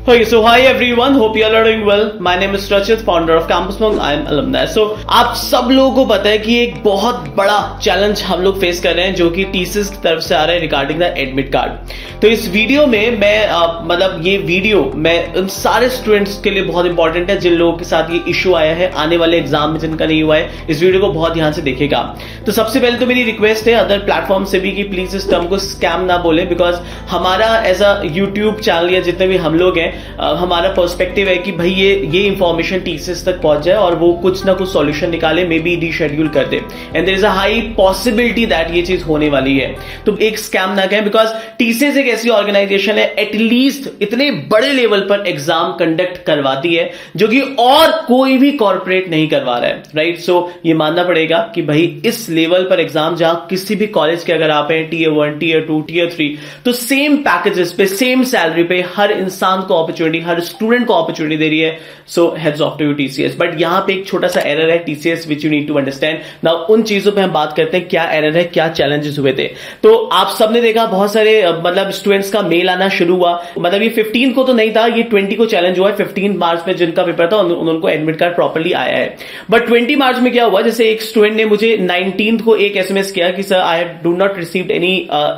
Okay, so hi everyone. Hope you all are doing well. My name is Rachit, founder of Campus Monk. I am alumni. So आप सब लोगों को पता है कि एक बहुत बड़ा चैलेंज हम लोग फेस कर रहे हैं जो कि टीसीएस की तरफ से आ रहा है रिगार्डिंग द एडमिट कार्ड। तो इस वीडियो में मैं ये वीडियो मैं उन सारे स्टूडेंट्स के लिए बहुत इंपॉर्टेंट है जिन लोगों के साथ ये इशू आया है आने वाले एग्जाम में जिनका नहीं हुआ है। इस वीडियो को बहुत ध्यान से देखेगा। तो सबसे पहले तो मेरी रिक्वेस्ट है अदर प्लेटफॉर्म से भी कि प्लीज इस टर्म को स्कैम ना बोले, बिकॉज हमारा एज अ यूट्यूब चैनल या जितने भी हम लोग हैं हमारा पर्सपेक्टिव है कि भाई ये इंफॉर्मेशन टीसीएस तक पहुंच जाए और वो कुछ ना कुछ सॉल्यूशन निकाले, मे बी रीशेड्यूल कर दे, and there is a high possibility that ये चीज होने वाली है। तो एक स्कैम ना कहें, बिकॉज टीसीएस एक ऐसी ऑर्गेनाइजेशन है एटलीस्ट इतने बड़े लेवल पर एग्जाम कंडक्ट करवाती है जो कि और कोई भी कॉर्पोरेट नहीं करवा रहा है, राइट। सो ये मानना पड़ेगा कि भाई इस लेवल पर एग्जाम जहां किसी भी कॉलेज के अगर आप हैं टीयर 1, टीयर 2, टीयर 3, तो सेम पैकेजेस पे सेम सैलरी पे हर इंसान को अपॉर्चुनिटी, हर स्टूडेंट को अपॉर्चुनिटी दे रही है। So hats off to you TCS. But यहां पे एक छोटा सा एरर है TCS which you need to understand. Now उन चीजों पे हम बात करते हैं, क्या एरर है, क्या चैलेंजेस हुए थे। तो आप सबने देखा बहुत सारे मतलब स्टूडेंट्स का मेल आना शुरू हुआ। मतलब ये 15 को तो नहीं था, ये 20 को चैलेंज हुआ है। 15 मार्च में जिनका पेपर था उनको एडमिट कार्ड प्रॉपर्ली आया है। बट 20 मार्च में क्या हुआ, जैसे एक स्टूडेंट ने मुझे 19 को एक एसएमएस किया कि sir I do not received any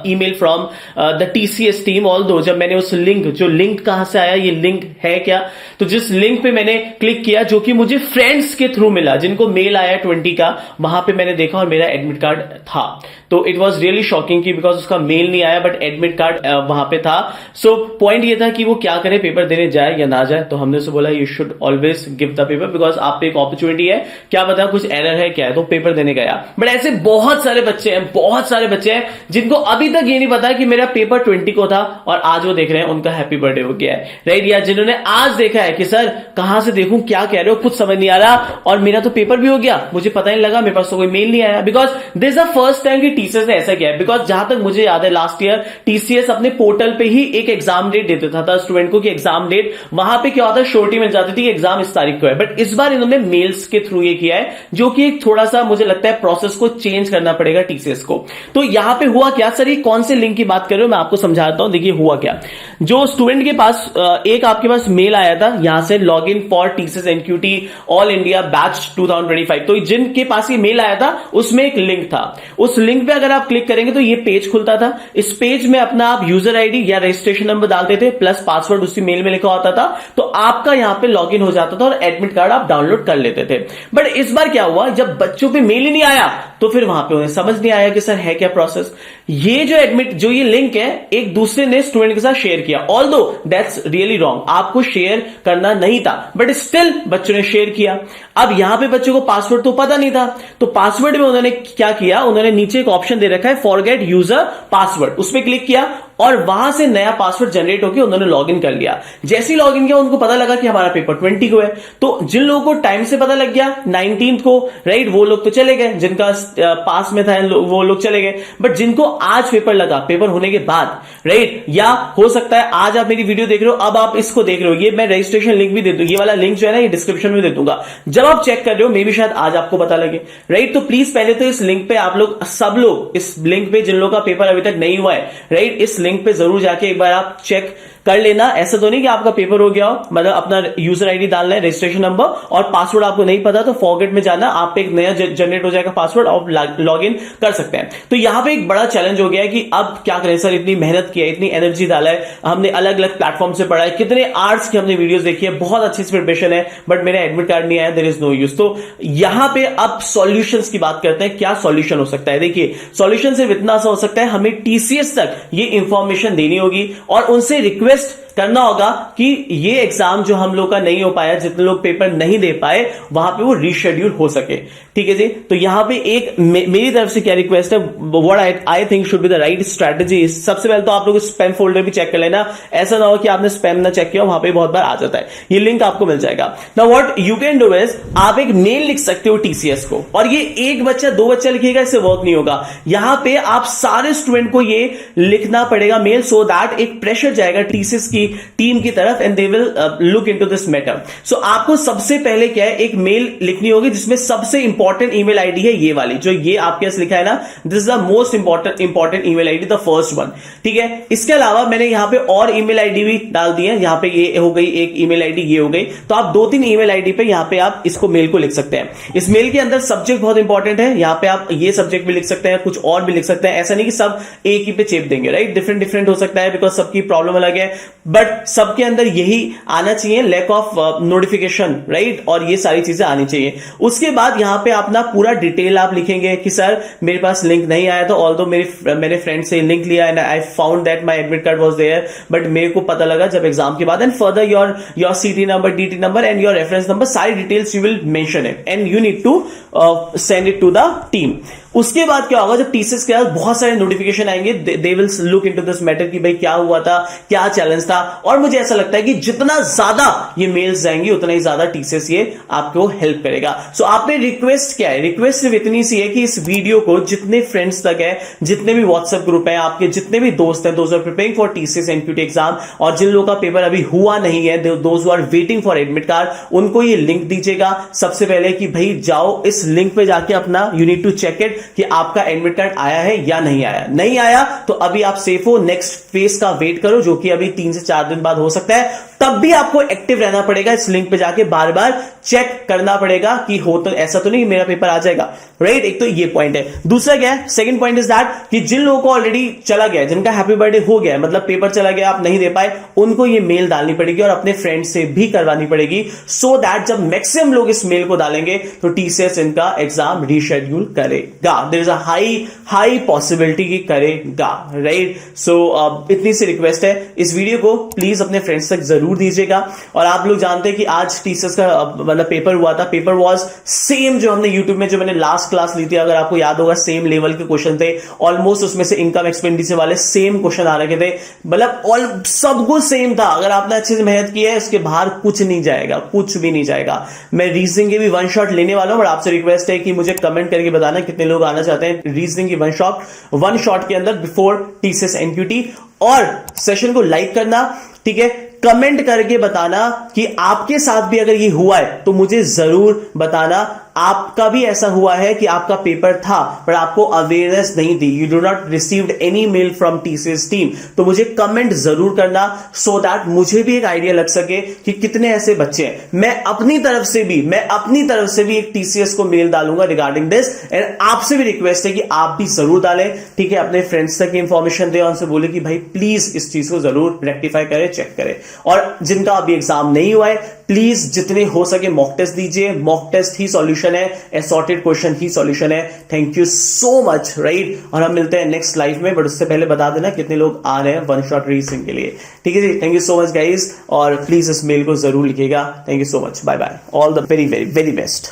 email from the TCS team, although जब मैंने उस लिंक कहां से आया, ये लिंक है क्या, तो जिस लिंक पे मैंने क्लिक किया जो कि मुझे फ्रेंड्स के थ्रू मिला जिनको मेल आया 20 का, वहां पे मैंने देखा और मेरा एडमिट कार्ड था। तो इट वॉज रियली शॉकिंग कि बिकॉज उसका मेल नहीं आया बट एडमिट कार्ड वहां पे था। सो पॉइंट ये था कि वो क्या करे, पेपर देने जाए या ना जाए। तो हमने उसे बोला you should always give the paper, because आप पे एक अपॉर्चुनिटी है, क्या पता कुछ एरर है क्या है, तो पेपर देने गया। बट ऐसे बहुत सारे बच्चे हैं जिनको अभी तक ये नहीं पता कि मेरा पेपर 20 को था और आज वो देख रहे हैं उनका हैप्पी बर्थडे हो गया है, राइट। या जिन्होंने आज देखा है कि सर कहां से देखूं, क्या कह रहे हो, कुछ समझ नहीं आ रहा और मेरा तो पेपर भी हो गया, मुझे पता नहीं लगा, मेरे पास तो कोई मेल नहीं आया। Because this is the first time कि टीसीएस ने ऐसा किया है। बिकॉज जहां तक मुझे याद है लास्ट ईयर टीसीएस अपने पोर्टल पे ही एक एग्जाम डेट दे देता था स्टूडेंट को कि एग्जाम डेट, वहां पे क्या होता है श्योरिटी मिल जाती थी कि एग्जाम इस तारीख को है। बट इस बार इन्होंने मेल्स के थ्रू ये किया है, जो कि एक थोड़ा सा मुझे लगता है प्रोसेस को चेंज करना पड़ेगा टीसीएस को। तो यहां पे हुआ क्या, सर ये कौन से लिंक की बात कर रहे हो, मैं आपको समझाता हूं। देखिए हुआ क्या, जो स्टूडेंट के पास एक आपके पास मेल आया था यहां से log in for TCS NQT all India batch 2025, तो जिनके पास ये मेल आया था उसमें एक लिंक था। उस लिंक पे अगर आप क्लिक करेंगे तो ये पेज खुलता था। इस पेज में अपना आप यूजर आईडी या रजिस्ट्रेशन नंबर डालते थे प्लस पासवर्ड उसी मेल में लिखा होता था, तो आपका यहां पे लॉग इन हो जाता था और एडमिट कार्ड आप डाउनलोड कर लेते थे। बट इस बार क्या हुआ, जब बच्चों पे मेल ही नहीं आया तो फिर वहां पे उन्हें समझ नहीं आया कि सर है क्या प्रोसेस। ये लिंक है एक दूसरे ने स्टूडेंट के साथ शेयर किया, ऑल्दो दैट्स रियली रॉन्ग, आपको शेयर करना नहीं था, बट स्टिल बच्चों ने शेयर किया। अब यहां पे बच्चों को पासवर्ड तो पता नहीं था, तो पासवर्ड में उन्होंने क्या किया, उन्होंने नीचे एक ऑप्शन दे रखा है फॉरगेट यूजर पासवर्ड, उस पर क्लिक किया और वहां से नया पासवर्ड जनरेट होकर उन्होंने लॉगिन कर लिया। जैसे ही लॉगिन किया उनको पता लगा कि हमारा पेपर 20 को है। तो जिन लोगों को टाइम से पता लग गया 19 को, राइट, वो लोग तो चले गए, जिनका पास में था वो लोग चले गए। बट जिनको आज पेपर लगा, पेपर होने के बाद, राइट, या हो सकता है आज आप मेरी वीडियो देख रहे हो, अब आप इसको देख रहे हो, ये मैं रजिस्ट्रेशन लिंक भी दे दूं, ये वाला लिंक जो है ना ये डिस्क्रिप्शन में दे दूंगा, जब आप चेक कर रहे हो मे बी शायद आज आपको पता लगे, राइट। तो प्लीज पहले तो इस लिंक पे आप लोग सब लोग, इस लिंक पे जिन लोगों का पेपर अभी तक नहीं हुआ है, राइट, इस लिंक पे जरूर जाके एक बार आप चेक कर लेना। ऐसा तो नहीं कि आपका पेपर हो गया हो, मतलब अपना यूजर आईडी डालना है, रजिस्ट्रेशन नंबर और पासवर्ड आपको नहीं पता तो फॉरगेट में जाना, आप पे एक नया जनरेट हो जाएगा पासवर्ड और लॉग इन कर सकते हैं। तो यहां पे एक बड़ा चैलेंज हो गया है कि अब क्या करें सर, इतनी मेहनत की है, इतनी एनर्जी डाला है, हमने अलग अलग प्लेटफॉर्म से पढ़ा है, कितने आर्ट्स की हमने वीडियोस देखी है, बहुत अच्छी प्रिपरेशन है, बट मेरा एडमिट कार्ड नहीं आया, देयर इज नो यूज। तो यहां पे अब सॉल्यूशंस की बात करते हैं, क्या सॉल्यूशन हो सकता है। देखिए सॉल्यूशन सिर्फ इतना सा हो सकता है, हमें टीसीएस तक ये इंफॉर्मेशन देनी होगी और उनसे रिक्वेस्ट करना होगा कि ये एग्जाम जो हम लोग का नहीं हो पाया, जितने लोग पेपर नहीं दे पाए, वहां पे वो रीशेड्यूल हो सके, ठीक है जी। तो यहां पे एक मेरी तरफ से क्या रिक्वेस्ट है, what I think should be the right strategy. सबसे पहले तो आप लोग स्पैम फोल्डर भी चेक कर लेना, ऐसा ना हो कि आपने स्पैम ना चेक किया, वहां पे बहुत बार आ जाता है, ये लिंक आपको मिल जाएगा। Now what you can do is, आप एक मेल लिख सकते हो टीसीएस को, और ये एक बच्चा 2 बच्चा लिखेगा, इससे वर्क नहीं होगा। यहां पे आप सारे स्टूडेंट को ये लिखना पड़ेगा मेल, सो दैट एक प्रेशर जाएगा टीसीएस की आपकी टीम की तरफ and they will look into this matter. So आपको सबसे पहले क्या है, एक मेल लिखनी होगी जिसमें सबसे इंपॉर्टेंट ईमेल आईडी है ये वाली, जो ये आपके पास लिखा है ना, this is the most important email ID, the first one. ठीक है, इसके अलावा मैंने यहां पे और ईमेल आईडी भी डाल दी है, यहां पे ये हो गई एक ईमेल आईडी, ये हो गई। तो आप 2-3 ईमेल आईडी पे यहां पे आप इसको मेल को लिख सकते हैं। इस मेल के अंदर सब्जेक्ट बहुत इंपॉर्टेंट है, यहां पे आप ये सब्जेक्ट भी लिख सकते हैं, कुछ और भी लिख सकते हैं। ऐसा नहीं कि सब एक ही पे चेप देंगे, राइट, डिफरेंट हो सकता है, बिकॉज सबकी प्रॉब्लम अलग है, बट सबके अंदर यही आना चाहिए, लैक ऑफ नोटिफिकेशन, राइट, और ये सारी चीजें आनी चाहिए। उसके बाद यहां पे अपना पूरा डिटेल आप लिखेंगे कि सर मेरे पास लिंक नहीं आया, तो ऑल्दो मेरे फ्रेंड से लिंक लिया and I found that my admit card was there, but मेरे को पता लगा जब एग्जाम के बाद, and further your CT number, DT number and your reference number, सारी details you will mention it and you need to send it to the team. उसके बाद क्या होगा, जब टीसीएस के बाद बहुत सारे नोटिफिकेशन आएंगे, दे will look into this matter कि भाई क्या हुआ था, क्या चैलेंज था। और मुझे ऐसा लगता है कि जितना ज्यादा ये मेल्स जाएंगी उतना ही ज्यादा टीसीएस ये आपको हेल्प करेगा। सो आप में रिक्वेस्ट क्या है, रिक्वेस्ट सिर्फ इतनी सी है कि इस वीडियो को जितने फ्रेंड्स तक है, जितने भी व्हाट्सएप ग्रुप है आपके, जितने भी दोस्त हैं, those are preparing for TCS NQT exam, और जिन लोगों का पेपर अभी हुआ नहीं है, those who are waiting for admit card, उनको ये लिंक दीजिएगा सबसे पहले कि भाई जाओ इस लिंक पे जाके अपना you need to check it कि आपका एडमिट कार्ड आया है या नहीं आया। नहीं आया तो अभी आप सेफ हो, नेक्स्ट फेज का वेट करो, जो कि अभी 3 से 4 दिन बाद हो सकता है। तब भी आपको एक्टिव रहना पड़ेगा, इस लिंक पे जाके बार बार चेक करना पड़ेगा कि हो तो ऐसा तो नहीं मेरा पेपर आ जाएगा, राइट। एक तो ये पॉइंट है। दूसरा क्या है, सेकंड पॉइंट इज दैट कि जिन लोगों को ऑलरेडी चला गया, जिनका हैप्पी बर्थडे हो गया, मतलब पेपर चला गया, आप नहीं दे पाए, उनको ये मेल डालनी पड़ेगी और अपने फ्रेंड से भी करवानी पड़ेगी, सो दैट जब मैक्सिमम लोग इस मेल को डालेंगे तो टीसीएस इनका एग्जाम रीशेड्यूल करेगा। There is a high possibility कि करेगा, राइट। सो इतनी सी रिक्वेस्ट है, इस वीडियो को प्लीज अपने फ्रेंड्स तक जरूर दीजिएगा। और आप लोग जानते हैं कि आज टीसीएस का मतलब पेपर हुआ था, पेपर वाज सेम जो हमने यूट्यूब में जो मैंने लास्ट क्लास ली थी, अगर आपको याद होगा, सेम लेवल के क्वेश्चन थे ऑलमोस्ट, उसमें से इनकम एक्सपेंडिचर वाले सेम क्वेश्चन आ रखे थे, मतलब ऑल सब कुछ सेम था। अगर आपने अच्छे से मेहनत की है, इसके बाहर कुछ नहीं जाएगा, कुछ भी नहीं जाएगा। मैं रीजनिंग के भी वन शॉट लेने वाला हूं, और आपसे रिक्वेस्ट है कि मुझे कमेंट करके बताना कितने लोग आना चाहते हैं रीजनिंग की वन शॉट के अंदर बिफोर टीसीएस एनक्यूटी, और सेशन को लाइक करना, ठीक है, कमेंट करके बताना कि आपके साथ भी अगर ये हुआ है तो मुझे जरूर बताना। आपका भी ऐसा हुआ है कि आपका पेपर था पर आपको अवेयरनेस नहीं थी, you do not received any mail from TCS team, तो मुझे कमेंट जरूर करना, सो दैट मुझे भी एक आइडिया लग सके कि कितने ऐसे बच्चे हैं। मैं अपनी तरफ से भी एक टीसीएस को मेल डालूंगा रिगार्डिंग दिस, एंड आपसे भी रिक्वेस्ट है कि आप भी जरूर डालें, ठीक है, अपने फ्रेंड्स तक इंफॉर्मेशन दें, उनसे बोले कि भाई प्लीज इस चीज को जरूर रेक्टिफाई करें, चेक करें। और जिनका अभी एग्जाम नहीं हुआ है, प्लीज जितने हो सके मॉक टेस्ट दीजिए, मॉक टेस्ट ही सॉल्यूशन है, असॉर्टेड क्वेश्चन ही सॉल्यूशन है। Thank you so much, right. और हम मिलते हैं नेक्स्ट लाइव में, बट उससे पहले बता देना कितने लोग आ रहे हैं वन शॉट रीजनिंग के लिए, ठीक है जी। Thank you so much guys, और प्लीज इस मेल को जरूर लिखिएगा। Thank you so much, bye bye, all the very very very best.